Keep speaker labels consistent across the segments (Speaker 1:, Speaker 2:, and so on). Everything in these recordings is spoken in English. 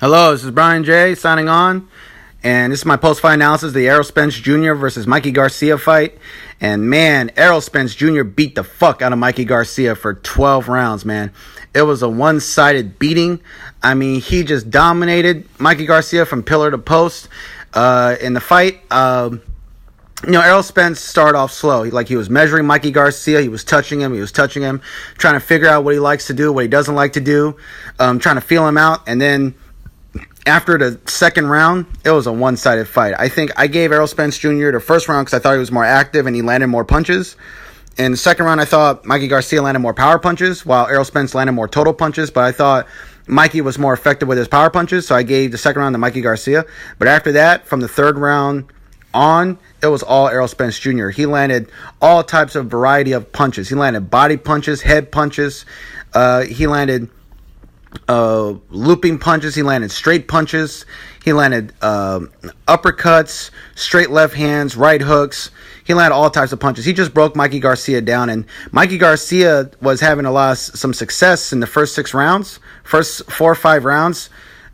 Speaker 1: Hello, this is Brian J. signing on, and this is my post-fight analysis of the Errol Spence Jr. versus Mikey Garcia fight. And man, Errol Spence Jr. beat the fuck out of Mikey Garcia for 12 rounds, man. It was a one-sided beating. I mean, he just dominated Mikey Garcia from pillar to post in the fight. Errol Spence started off slow. He was measuring Mikey Garcia. He was touching him, trying to figure out what he likes to do, what he doesn't like to do, trying to feel him out. And then after the second round, it was a one-sided fight. I think I gave Errol Spence Jr. the first round because I thought he was more active and he landed more punches. In the second round, I thought Mikey Garcia landed more power punches while Errol Spence landed more total punches. But I thought Mikey was more effective with his power punches, so I gave the second round to Mikey Garcia. But after that, from the third round on, it was all Errol Spence Jr. He landed all types of variety of punches. He landed body punches, head punches. He landed looping punches. He landed straight punches. He landed uppercuts, straight left hands, right hooks. He landed all types of punches. He just broke Mikey Garcia down, and Mikey Garcia was having some success in the first 6 rounds, first 4 or 5 rounds.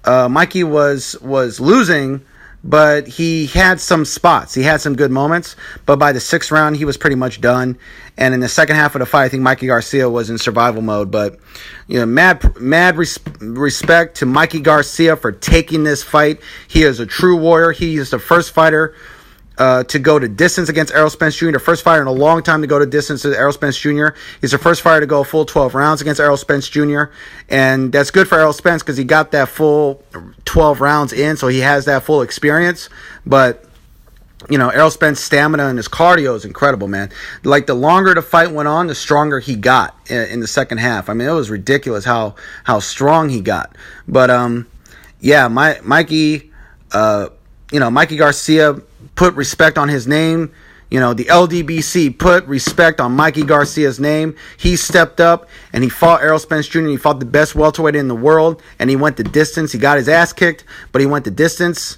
Speaker 1: Mikey was losing, but he had some spots. He had some good moments. But by the 6th round, he was pretty much done. And in the second half of the fight, I think Mikey Garcia was in survival mode. But, mad respect to Mikey Garcia for taking this fight. He is a true warrior. He is the first fighter to go to distance against Errol Spence Jr., the first fighter in a long time to go to distance to Errol Spence Jr. He's the first fighter to go a full 12 rounds against Errol Spence Jr., and that's good for Errol Spence because he got that full 12 rounds in, so he has that full experience. But Errol Spence's stamina and his cardio is incredible, man. Like, the longer the fight went on, the stronger he got in the second half. I mean, it was ridiculous how strong he got. But Mikey Garcia put respect on his name. The LDBC put respect on Mikey Garcia's name. He stepped up and he fought Errol Spence Jr. He fought the best welterweight in the world, and he went the distance. He got his ass kicked, but he went the distance.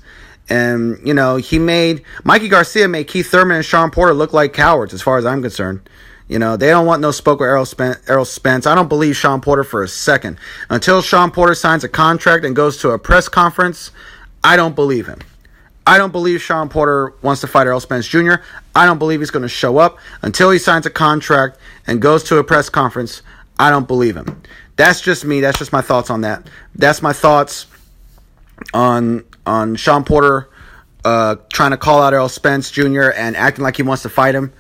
Speaker 1: And, Mikey Garcia made Keith Thurman and Sean Porter look like cowards as far as I'm concerned. They don't want no smoke with Errol Spence. I don't believe Sean Porter for a second. Until Sean Porter signs a contract and goes to a press conference, I don't believe him. I don't believe Sean Porter wants to fight Errol Spence Jr. I don't believe he's going to show up until he signs a contract and goes to a press conference. I don't believe him. That's just me. That's just my thoughts on that. That's my thoughts on Sean Porter trying to call out Errol Spence Jr. and acting like he wants to fight him.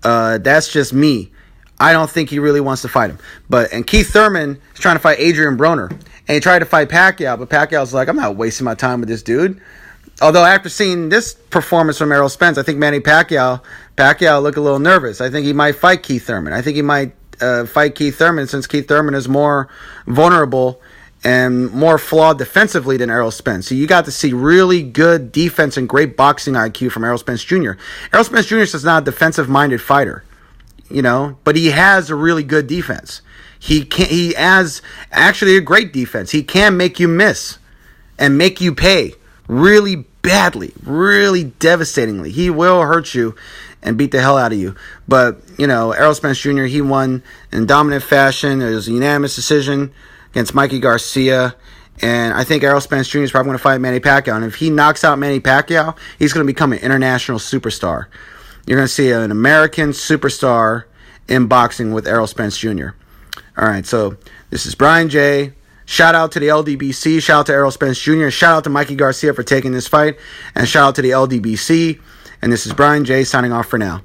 Speaker 1: That's just me. I don't think he really wants to fight him. And Keith Thurman is trying to fight Adrian Broner. And he tried to fight Pacquiao, but Pacquiao's like, I'm not wasting my time with this dude. Although after seeing this performance from Errol Spence, I think Manny Pacquiao looked a little nervous. I think he might fight Keith Thurman. I think he might fight Keith Thurman since Keith Thurman is more vulnerable and more flawed defensively than Errol Spence. So you got to see really good defense and great boxing IQ from Errol Spence Jr. Errol Spence Jr. is not a defensive-minded fighter, but he has a really good defense. He has actually a great defense. He can make you miss and make you pay really badly, really devastatingly. He will hurt you and beat the hell out of you. But, Errol Spence Jr., he won in dominant fashion. It was a unanimous decision against Mikey Garcia. And I think Errol Spence Jr. is probably going to fight Manny Pacquiao. And if he knocks out Manny Pacquiao, he's going to become an international superstar. You're going to see an American superstar in boxing with Errol Spence Jr. All right, so this is Brian J. Shout out to the LDBC. Shout out to Errol Spence Jr. Shout out to Mikey Garcia for taking this fight. And shout out to the LDBC. And this is Brian J. signing off for now.